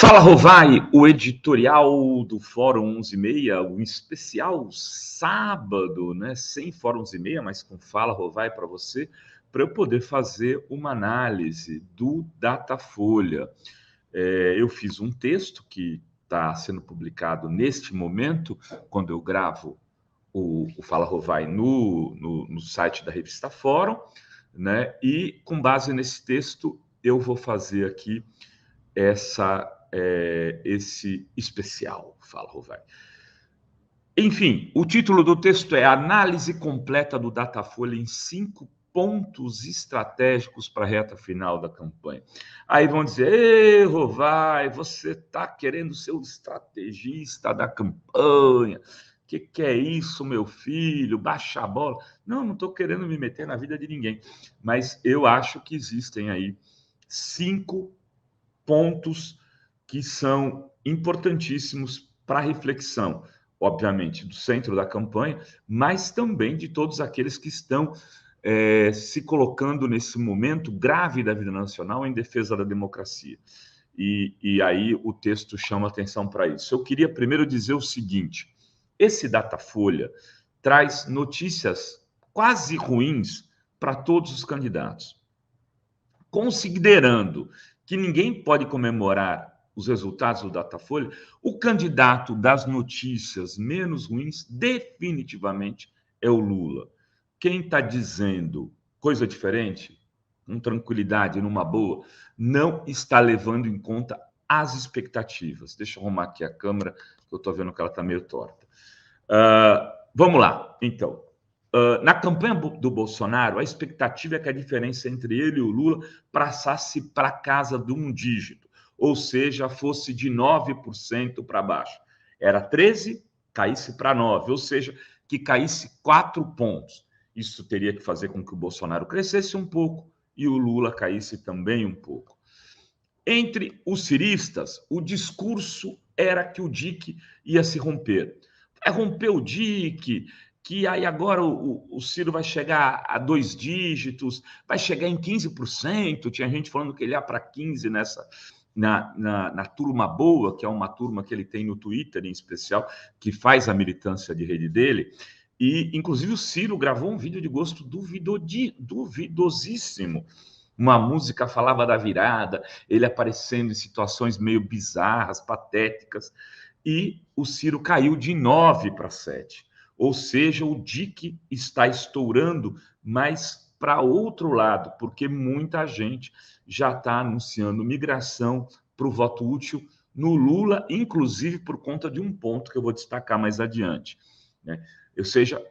Fala Rovai, o editorial do Fórum 11:30, um especial sábado, né? Sem Fórum 11:30, mas com Fala Rovai para você, para eu poder fazer uma análise do Datafolha. Eu fiz um texto que está sendo publicado neste momento, quando eu gravo o Fala Rovai no site da revista Fórum, né? E com base nesse texto, eu vou fazer aqui esse especial, Fala Rovai. Enfim, o título do texto é Análise completa do Datafolha em 5 pontos estratégicos para a reta final da campanha. Aí vão dizer, ei, Rovai, você está querendo ser o estrategista da campanha. Que é isso, meu filho? Baixa a bola. Não estou querendo me meter na vida de ninguém. Mas eu acho que existem aí 5 pontos que são importantíssimos para a reflexão, obviamente, do centro da campanha, mas também de todos aqueles que estão se colocando nesse momento grave da vida nacional em defesa da democracia. E aí o texto chama atenção para isso. Eu queria primeiro dizer o seguinte: esse Datafolha traz notícias quase ruins para todos os candidatos. Considerando que ninguém pode comemorar os resultados do Datafolha, o candidato das notícias menos ruins definitivamente é o Lula. Quem está dizendo coisa diferente, com tranquilidade, numa boa, não está levando em conta as expectativas. Deixa eu arrumar aqui a câmera, que eu estou vendo que ela está meio torta. Vamos lá, então. Na campanha do Bolsonaro, a expectativa é que a diferença entre ele e o Lula passasse para casa de um dígito, ou seja, fosse de 9% para baixo. Era 13, caísse para 9, ou seja, que caísse 4 pontos. Isso teria que fazer com que o Bolsonaro crescesse um pouco e o Lula caísse também um pouco. Entre os ciristas, o discurso era que o DIC ia se romper. Vai romper o DIC, que aí agora o Ciro vai chegar a 2 dígitos, vai chegar em 15%. Tinha gente falando que ele ia para 15% na turma boa, que é uma turma que ele tem no Twitter em especial, que faz a militância de rede dele. E, inclusive, o Ciro gravou um vídeo de gosto duvidosíssimo. Uma música falava da virada, ele aparecendo em situações meio bizarras, patéticas, e o Ciro caiu de 9 para 7. Ou seja, o DIC está estourando, mas para outro lado, porque muita gente já está anunciando migração para o voto útil no Lula, inclusive por conta de um ponto que eu vou destacar mais adiante, né? Ou seja,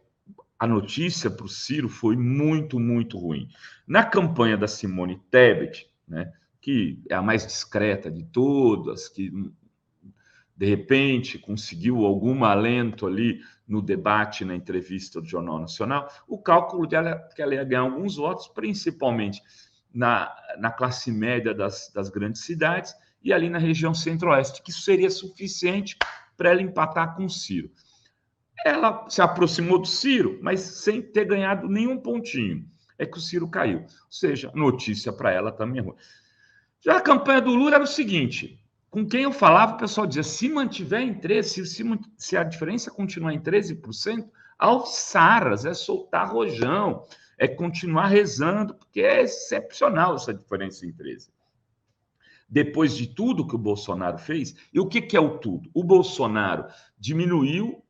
a notícia para o Ciro foi muito, muito ruim. Na campanha da Simone Tebet, né, que é a mais discreta de todas, que de repente conseguiu algum alento ali no debate, na entrevista do Jornal Nacional, o cálculo dela é que ela ia ganhar alguns votos, principalmente na classe média das grandes cidades e ali na região centro-oeste, que isso seria suficiente para ela empatar com o Ciro. Ela se aproximou do Ciro, mas sem ter ganhado nenhum pontinho. É que o Ciro caiu. Ou seja, notícia para ela também é ruim. Já a campanha do Lula era o seguinte: com quem eu falava, o pessoal dizia: se mantiver em 13%, se a diferença continuar em 13%, alçaras, é soltar rojão, é continuar rezando, porque é excepcional essa diferença em 13%. Depois de tudo que o Bolsonaro fez, e o que é o tudo? O Bolsonaro diminuiu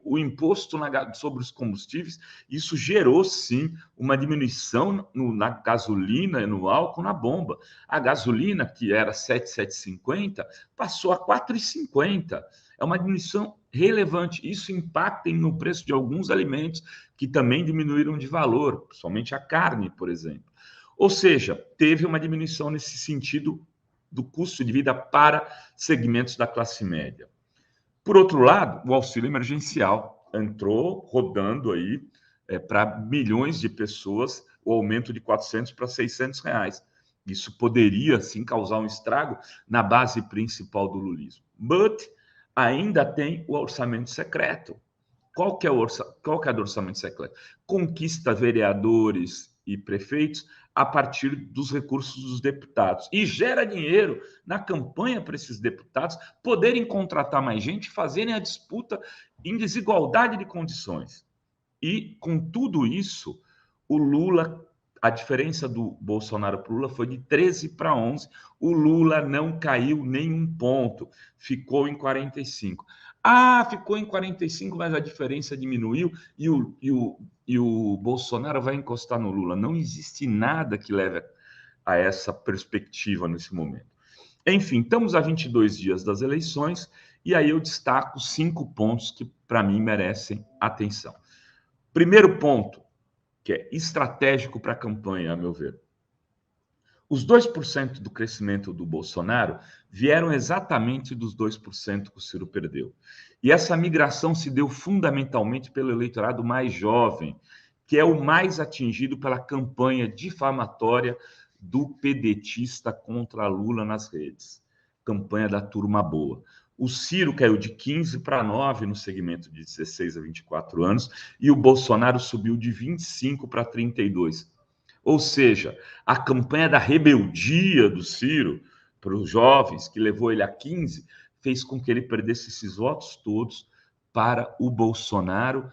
o imposto sobre os combustíveis. Isso gerou, sim, uma diminuição na gasolina e no álcool, na bomba. A gasolina, que era 7,50, passou a 4,50. É uma diminuição relevante. Isso impacta no preço de alguns alimentos que também diminuíram de valor, principalmente a carne, por exemplo. Ou seja, teve uma diminuição nesse sentido do custo de vida para segmentos da classe média. Por outro lado, o auxílio emergencial entrou rodando aí para milhões de pessoas, o aumento de 400 para 600 reais. Isso poderia, sim, causar um estrago na base principal do lulismo. But ainda tem o orçamento secreto. Qual que é o orçamento secreto? Conquista vereadores e prefeitos a partir dos recursos dos deputados. E gera dinheiro na campanha para esses deputados poderem contratar mais gente e fazerem a disputa em desigualdade de condições. E, com tudo isso, o Lula, a diferença do Bolsonaro para o Lula foi de 13 para 11. O Lula não caiu nem um ponto, ficou em 45. Ah, ficou em 45, mas a diferença diminuiu e o Bolsonaro vai encostar no Lula. Não existe nada que leve a essa perspectiva nesse momento. Enfim, estamos a 22 dias das eleições e aí eu destaco 5 pontos que, para mim, merecem atenção. Primeiro ponto, que é estratégico para a campanha, a meu ver. Os 2% do crescimento do Bolsonaro vieram exatamente dos 2% que o Ciro perdeu. E essa migração se deu fundamentalmente pelo eleitorado mais jovem, que é o mais atingido pela campanha difamatória do pedetista contra Lula nas redes. Campanha da turma boa. O Ciro caiu de 15 para 9 no segmento de 16 a 24 anos e o Bolsonaro subiu de 25 para 32. Ou seja, a campanha da rebeldia do Ciro para os jovens, que levou ele a 15, fez com que ele perdesse esses votos todos para o Bolsonaro.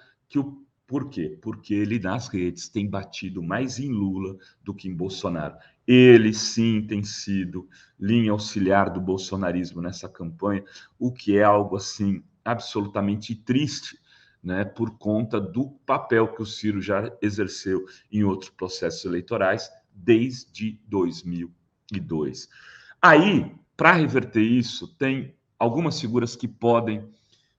Por quê? Porque ele, nas redes, tem batido mais em Lula do que em Bolsonaro. Ele, sim, tem sido linha auxiliar do bolsonarismo nessa campanha, o que é algo, assim, absolutamente triste, né, por conta do papel que o Ciro já exerceu em outros processos eleitorais desde 2002. Aí, para reverter isso, tem algumas figuras que podem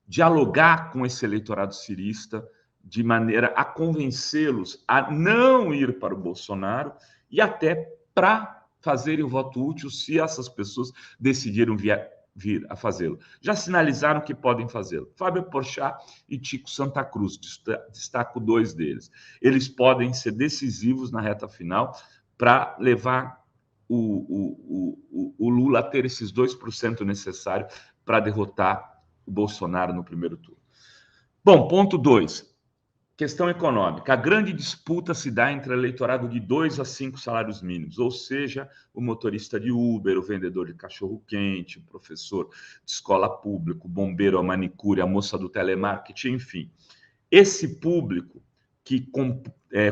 dialogar com esse eleitorado cirista de maneira a convencê-los a não ir para o Bolsonaro e até para fazerem o voto útil se essas pessoas decidiram vir a fazê-lo. Já sinalizaram que podem fazê-lo. Fábio Porchat e Tico Santa Cruz, destaco 2 deles. Eles podem ser decisivos na reta final para levar o Lula a ter esses 2% necessários para derrotar o Bolsonaro no primeiro turno. Bom, ponto 2. Questão econômica. A grande disputa se dá entre o eleitorado de 2 a 5 salários mínimos, ou seja, o motorista de Uber, o vendedor de cachorro-quente, o professor de escola pública, o bombeiro, a manicure, a moça do telemarketing, enfim. Esse público, que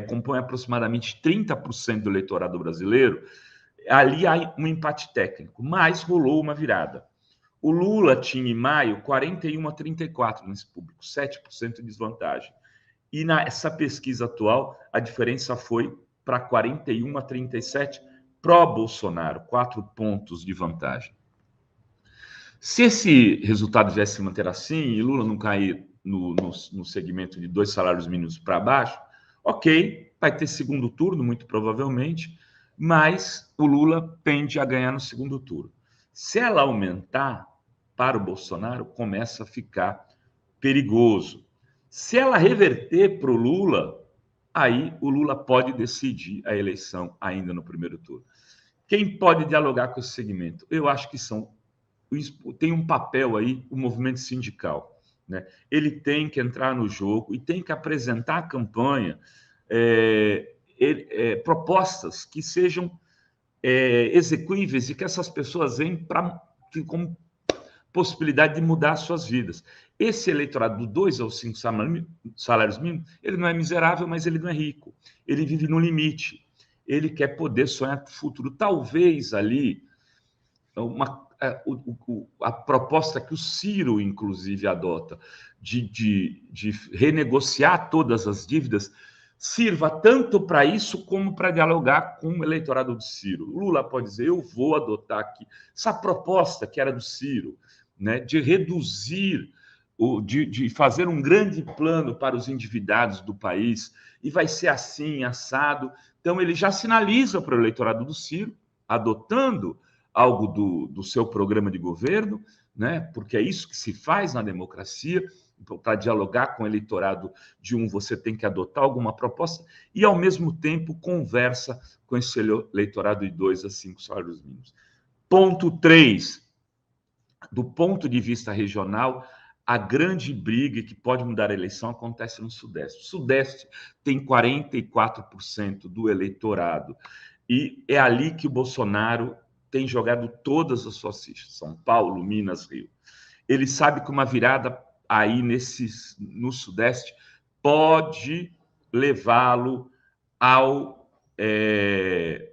compõe aproximadamente 30% do eleitorado brasileiro, ali há um empate técnico, mas rolou uma virada. O Lula tinha, em maio, 41 a 34 nesse público, 7% de desvantagem. E nessa pesquisa atual, a diferença foi para 41 a 37 pró-Bolsonaro, 4 pontos de vantagem. Se esse resultado viesse se manter assim e Lula não cair no segmento de 2 salários mínimos para baixo, ok, vai ter segundo turno, muito provavelmente, mas o Lula tende a ganhar no segundo turno. Se ela aumentar para o Bolsonaro, começa a ficar perigoso. Se ela reverter para o Lula, aí o Lula pode decidir a eleição ainda no primeiro turno. Quem pode dialogar com esse segmento? Eu acho que tem um papel aí o movimento sindical, né? Ele tem que entrar no jogo e tem que apresentar a campanha propostas que sejam execuíveis e que essas pessoas venham com possibilidade de mudar suas vidas. Esse eleitorado do 2 aos 5 salários mínimos, ele não é miserável, mas ele não é rico. Ele vive no limite. Ele quer poder sonhar com o futuro. Talvez ali, a proposta que o Ciro, inclusive, adota de renegociar todas as dívidas, sirva tanto para isso como para dialogar com o eleitorado do Ciro. Lula pode dizer, eu vou adotar aqui essa proposta que era do Ciro, né, de reduzir, de fazer um grande plano para os endividados do país, e vai ser assim, assado. Então, ele já sinaliza para o eleitorado do Ciro, adotando algo do seu programa de governo, né, porque é isso que se faz na democracia. Para dialogar com o eleitorado de você tem que adotar alguma proposta e, ao mesmo tempo, conversa com esse eleitorado de 2 a 5 salários mínimos. Ponto 3. Do ponto de vista regional, A grande briga que pode mudar a eleição acontece no Sudeste. O Sudeste tem 44% do eleitorado e é ali que o Bolsonaro tem jogado todas as suas fichas. São Paulo, Minas, Rio. Ele sabe que uma virada aí no Sudeste pode levá-lo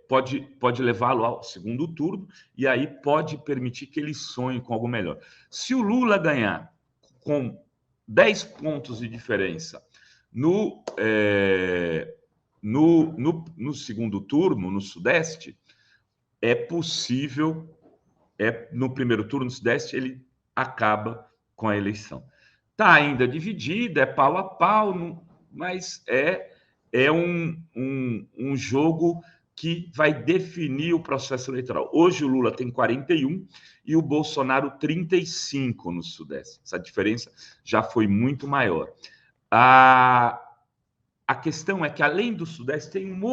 pode levá-lo ao segundo turno e aí pode permitir que ele sonhe com algo melhor. Se o Lula ganhar com 10 pontos de diferença no segundo turno, no Sudeste, é possível, no primeiro turno, no Sudeste, ele acaba com a eleição. Está ainda dividida, é pau a pau, mas é um jogo que vai definir o processo eleitoral. Hoje o Lula tem 41 e o Bolsonaro 35 no Sudeste. Essa diferença já foi muito maior. A questão é que, além do Sudeste, tem uma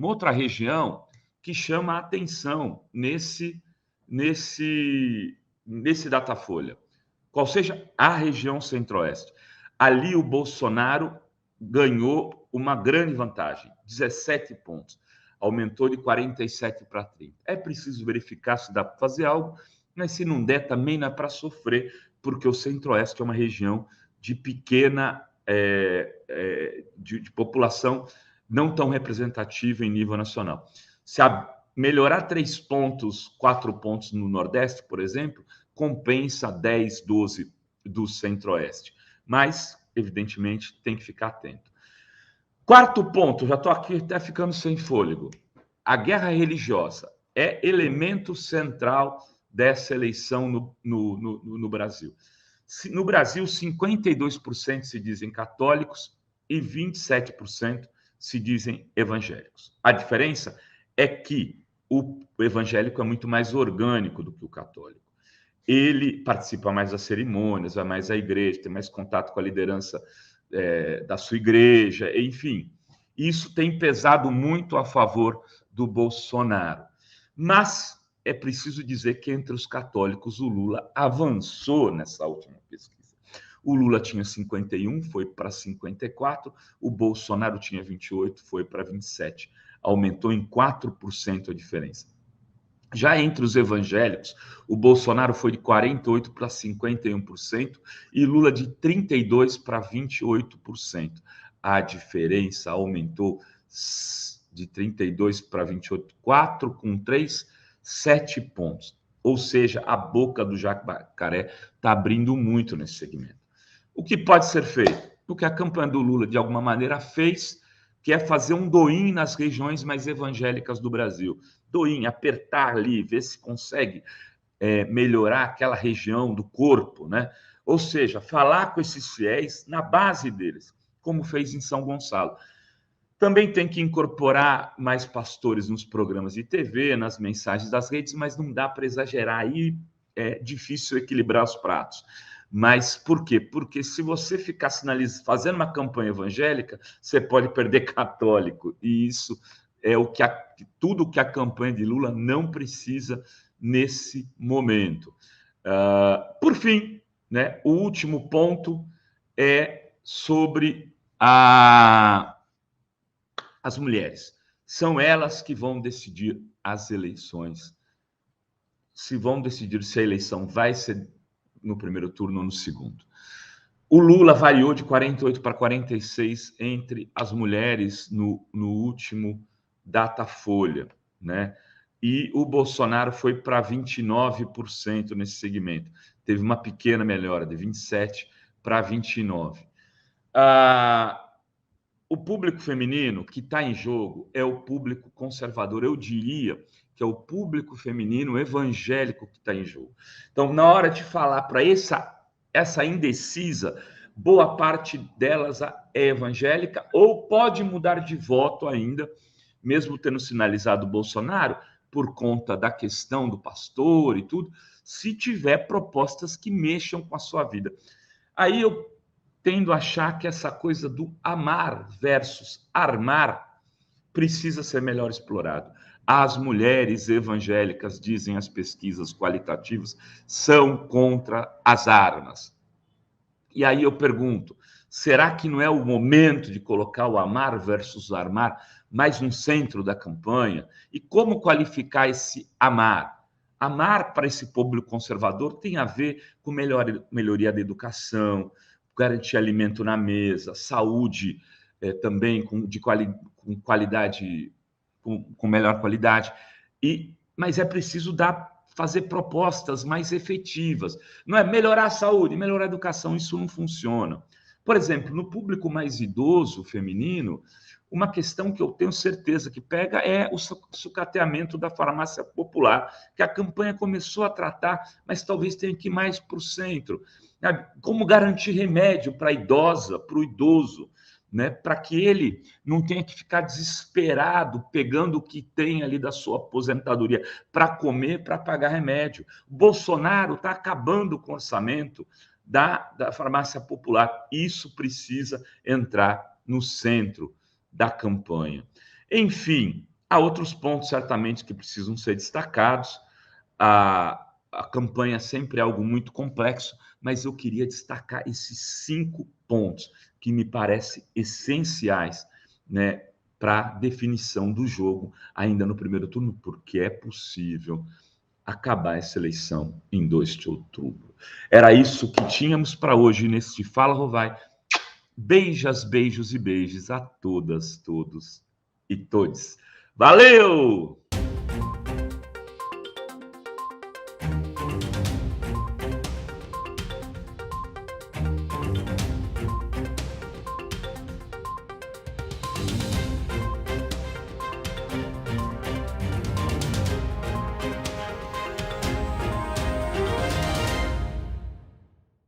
outra região que chama a atenção nesse Datafolha. Qual seja a região Centro-Oeste. Ali o Bolsonaro ganhou uma grande vantagem, 17 pontos. Aumentou de 47 para 30. É preciso verificar se dá para fazer algo, mas se não der, também não é para sofrer, porque o Centro-Oeste é uma região de pequena de população não tão representativa em nível nacional. Se melhorar 3 pontos, 4 pontos no Nordeste, por exemplo, compensa 10, 12 do Centro-Oeste. Mas, evidentemente, tem que ficar atento. Quarto ponto, já estou aqui até ficando sem fôlego. A guerra religiosa é elemento central dessa eleição no Brasil. No Brasil, 52% se dizem católicos e 27% se dizem evangélicos. A diferença é que o evangélico é muito mais orgânico do que o católico. Ele participa mais das cerimônias, vai mais à igreja, tem mais contato com a liderança da sua igreja, enfim. Isso tem pesado muito a favor do Bolsonaro. Mas é preciso dizer que entre os católicos o Lula avançou nessa última pesquisa. O Lula tinha 51, foi para 54, o Bolsonaro tinha 28, foi para 27. Aumentou em 4% a diferença. Já entre os evangélicos, o Bolsonaro foi de 48% para 51% e Lula de 32% para 28%. A diferença aumentou de 32% para 28%, 4 com 3, 7 pontos. Ou seja, a boca do jacaré está abrindo muito nesse segmento. O que pode ser feito? O que a campanha do Lula, de alguma maneira, fez, que é fazer um do-in nas regiões mais evangélicas do Brasil. Do-in, apertar ali, ver se consegue melhorar aquela região do corpo, né? Ou seja, falar com esses fiéis na base deles, como fez em São Gonçalo. Também tem que incorporar mais pastores nos programas de TV, nas mensagens das redes, mas não dá para exagerar, aí é difícil equilibrar os pratos. Mas por quê? Porque se você ficar fazendo uma campanha evangélica, você pode perder católico, e isso é tudo que a campanha de Lula não precisa nesse momento. Por fim, né, o último ponto é sobre as mulheres. São elas que vão decidir as eleições, vão decidir se a eleição vai ser no primeiro turno ou no segundo. O Lula variou de 48 para 46 entre as mulheres no último Datafolha, né? E o Bolsonaro foi para 29% nesse segmento. Teve uma pequena melhora, de 27 para 29. O público feminino que está em jogo é o público conservador. Eu diria que é o público feminino evangélico que está em jogo. Então, na hora de falar para essa indecisa, boa parte delas é evangélica ou pode mudar de voto ainda, mesmo tendo sinalizado o Bolsonaro, por conta da questão do pastor e tudo, se tiver propostas que mexam com a sua vida. Aí eu tendo a achar que essa coisa do amar versus armar precisa ser melhor explorado. As mulheres evangélicas, dizem as pesquisas qualitativas, são contra as armas. E aí eu pergunto, será que não é o momento de colocar o amar versus armar mais no centro da campanha? E como qualificar esse amar? Amar para esse público conservador tem a ver com melhoria da educação, garantir alimento na mesa, saúde também com qualidade, com melhor qualidade. Mas é preciso fazer propostas mais efetivas. Não é melhorar a saúde, melhorar a educação, isso não funciona. Por exemplo, no público mais idoso, feminino, uma questão que eu tenho certeza que pega é o sucateamento da farmácia popular, que a campanha começou a tratar, mas talvez tenha que ir mais para o centro. Como garantir remédio para a idosa, para o idoso, né? Para que ele não tenha que ficar desesperado pegando o que tem ali da sua aposentadoria para comer, para pagar remédio. O Bolsonaro está acabando com o orçamento da farmácia popular. Isso precisa entrar no centro da campanha. Enfim, há outros pontos certamente que precisam ser destacados. A campanha sempre é algo muito complexo, mas eu queria destacar esses 5 pontos que me parecem essenciais, né, para a definição do jogo ainda no primeiro turno, porque é possível acabar essa eleição em 2 de outubro. Era isso que tínhamos para hoje nesse Fala Rovai. Beijos, beijos e beijos a todas, todos e todes. Valeu!